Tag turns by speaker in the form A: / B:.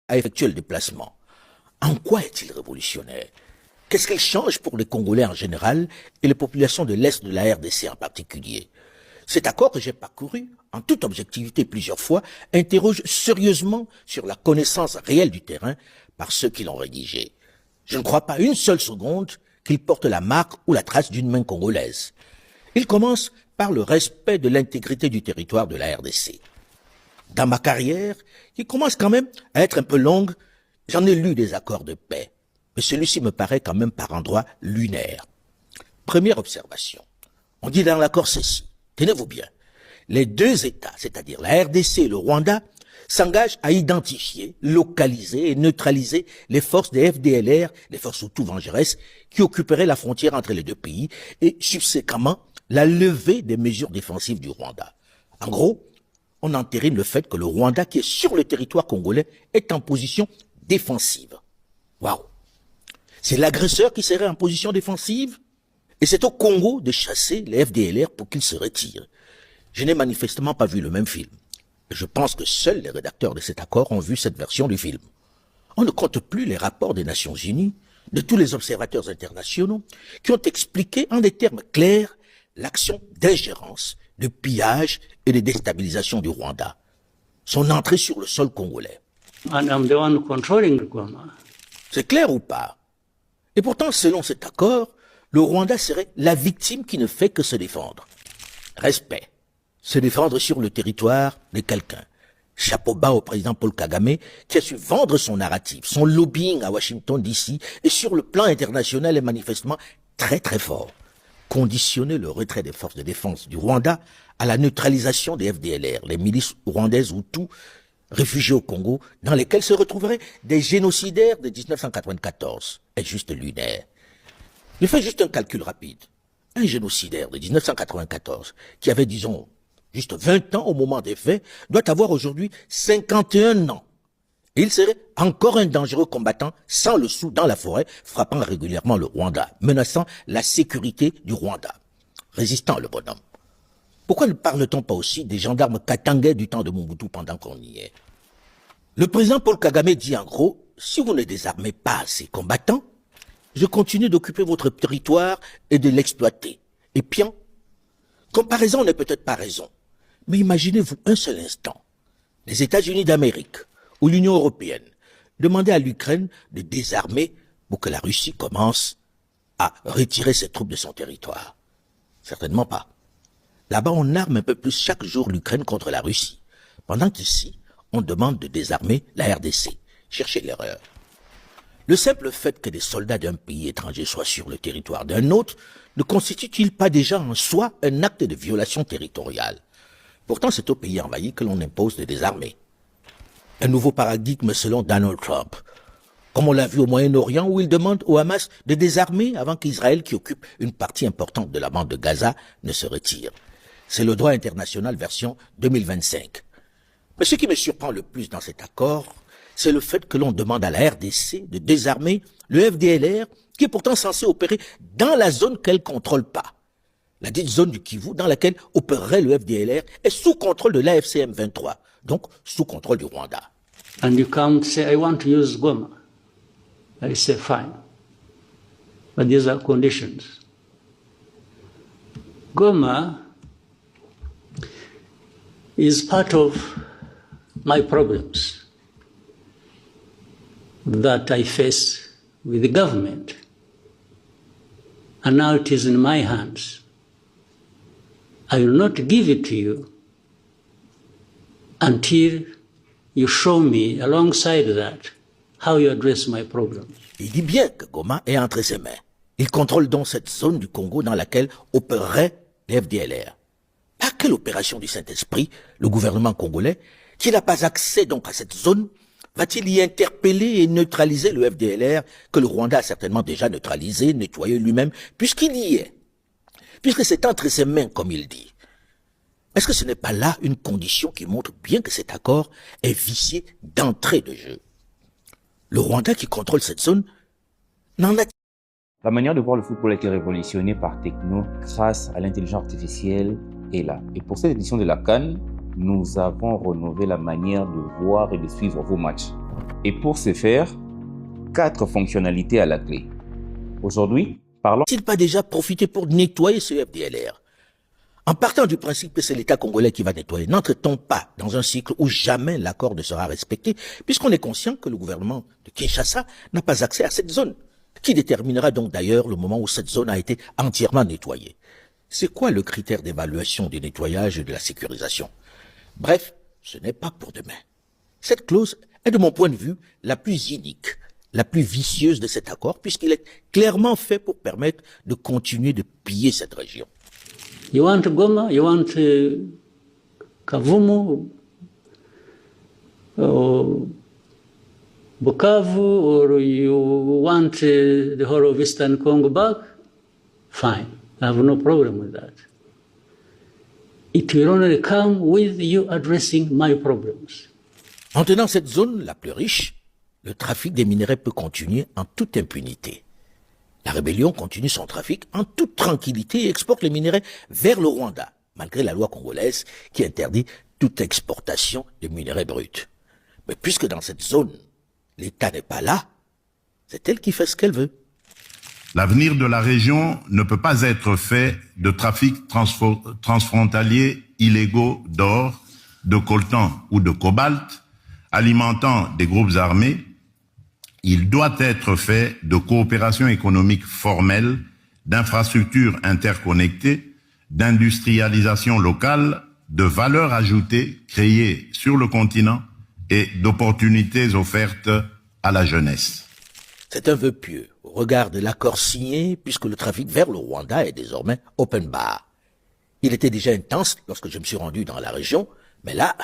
A: à effectuer le déplacement. En quoi est-il révolutionnaire? Qu'est-ce qu'il change pour les Congolais en général et les populations de l'Est de la RDC en particulier? Cet accord que j'ai parcouru, en toute objectivité plusieurs fois, interroge sérieusement sur la connaissance réelle du terrain par ceux qui l'ont rédigé. Je ne crois pas une seule seconde qu'il porte la marque ou la trace d'une main congolaise. Il commence par le respect de l'intégrité du territoire de la RDC. Dans ma carrière, qui commence quand même à être un peu longue, j'en ai lu des accords de paix, mais celui-ci me paraît quand même par endroits lunaire. Première observation, on dit dans l'accord ceci, tenez-vous bien, les deux États, c'est-à-dire la RDC et le Rwanda, s'engagent à identifier, localiser et neutraliser les forces des FDLR, les forces Hutus vengeresses, qui occuperaient la frontière entre les deux pays, et subséquemment la levée des mesures défensives du Rwanda. En gros, on entérine le fait que le Rwanda, qui est sur le territoire congolais, est en position défensive. Waouh! C'est l'agresseur qui serait en position défensive? Et c'est au Congo de chasser les FDLR pour qu'ils se retirent. Je n'ai manifestement pas vu le même film. Je pense que seuls les rédacteurs de cet accord ont vu cette version du film. On ne compte plus les rapports des Nations Unies, de tous les observateurs internationaux, qui ont expliqué en des termes clairs l'action d'ingérence, de pillage et de déstabilisation du Rwanda, son entrée sur le sol congolais.
B: And I'm the one controlling Goma.
A: C'est clair ou pas? Et pourtant, selon cet accord, le Rwanda serait la victime qui ne fait que se défendre. Respect. Se défendre sur le territoire de quelqu'un. Chapeau bas au président Paul Kagame, qui a su vendre son narratif, son lobbying à Washington DC, et sur le plan international est manifestement très très fort. Conditionner le retrait des forces de défense du Rwanda à la neutralisation des FDLR, les milices rwandaises Hutus, réfugiés au Congo, dans lesquels se retrouveraient des génocidaires de 1994, est juste lunaire. Je fais juste un calcul rapide. Un génocidaire de 1994, qui avait, disons, juste 20 ans au moment des faits, doit avoir aujourd'hui 51 ans. Et il serait encore un dangereux combattant sans le sou dans la forêt, frappant régulièrement le Rwanda, menaçant la sécurité du Rwanda. Résistant le bonhomme. Pourquoi ne parle-t-on pas aussi des gendarmes katangais du temps de Mobutu pendant qu'on y est? Le président Paul Kagame dit en gros, si vous ne désarmez pas ces combattants, je continue d'occuper votre territoire et de l'exploiter. Et bien, comparaison n'est peut-être pas raison, mais imaginez-vous un seul instant, les États-Unis d'Amérique ou l'Union européenne demander à l'Ukraine de désarmer pour que la Russie commence à retirer ses troupes de son territoire. Certainement pas. Là-bas, on arme un peu plus chaque jour l'Ukraine contre la Russie, pendant qu'ici, on demande de désarmer la RDC. Cherchez l'erreur. Le simple fait que des soldats d'un pays étranger soient sur le territoire d'un autre ne constitue-t-il pas déjà en soi un acte de violation territoriale? Pourtant, c'est au pays envahi que l'on impose de désarmer. Un nouveau paradigme selon Donald Trump. Comme on l'a vu au Moyen-Orient où il demande au Hamas de désarmer avant qu'Israël, qui occupe une partie importante de la bande de Gaza, ne se retire. C'est le droit international version 2025. Mais ce qui me surprend le plus dans cet accord, c'est le fait que l'on demande à la RDC de désarmer le FDLR, qui est pourtant censé opérer dans la zone qu'elle ne contrôle pas. La dite zone du Kivu dans laquelle opérerait le FDLR est sous contrôle de l'AFCM 23, donc sous contrôle du Rwanda.
B: And you come to say, I want to use Goma. I say, fine. But these are conditions. Goma is part of my problems that I face with the government. And now it is in my hands. I will not give it to you until you show me, alongside that, how you address my problems.
A: Il dit bien que Goma est entre ses mains. Il contrôle donc cette zone du Congo dans laquelle opérerait les FDLR. Par quelle opération du Saint-Esprit, le gouvernement congolais, qui n'a pas accès donc à cette zone, va-t-il y interpeller et neutraliser le FDLR que le Rwanda a certainement déjà neutralisé, nettoyé lui-même, puisqu'il y est? Puisque c'est entre ses mains, comme il dit. Est-ce que ce n'est pas là une condition qui montre bien que cet accord est vicié d'entrée de jeu? Le Rwanda qui contrôle cette zone n'en a...
C: La manière de voir le football a été révolutionnée par Techno grâce à l'intelligence artificielle est là. Et pour cette édition de la CAN, nous avons rénové la manière de voir et de suivre vos matchs. Et pour ce faire, 4 fonctionnalités à la clé. Aujourd'hui, parlons...
A: N'a-t-il pas déjà profité pour nettoyer ce FDLR? En partant du principe que c'est l'État congolais qui va nettoyer, n'entre-t-on pas dans un cycle où jamais l'accord ne sera respecté, puisqu'on est conscient que le gouvernement de Kinshasa n'a pas accès à cette zone, qui déterminera donc d'ailleurs le moment où cette zone a été entièrement nettoyée. C'est quoi le critère d'évaluation du nettoyage et de la sécurisation? Bref, ce n'est pas pour demain. Cette clause est de mon point de vue la plus inique, la plus vicieuse de cet accord, puisqu'il est clairement fait pour permettre de continuer de piller cette région.
B: You want Goma, you want Kavumu, or Bukavu, or you want the whole of Eastern Congo back? Fine, I have no problem with that. It will only come with you addressing my problems.
A: En tenant cette zone la plus riche, le trafic des minerais peut continuer en toute impunité. La rébellion continue son trafic en toute tranquillité et exporte les minerais vers le Rwanda, malgré la loi congolaise qui interdit toute exportation de minerais bruts. Mais puisque dans cette zone, l'État n'est pas là, c'est elle qui fait ce qu'elle veut.
D: L'avenir de la région ne peut pas être fait de trafic transfrontaliers illégaux d'or, de coltan ou de cobalt, alimentant des groupes armés. Il doit être fait de coopération économique formelle, d'infrastructures interconnectées, d'industrialisation locale, de valeur ajoutée créée sur le continent et d'opportunités offertes à la jeunesse.
A: C'est un vœu pieux au regard de l'accord signé, puisque le trafic vers le Rwanda est désormais open bar. Il était déjà intense lorsque je me suis rendu dans la région, mais là,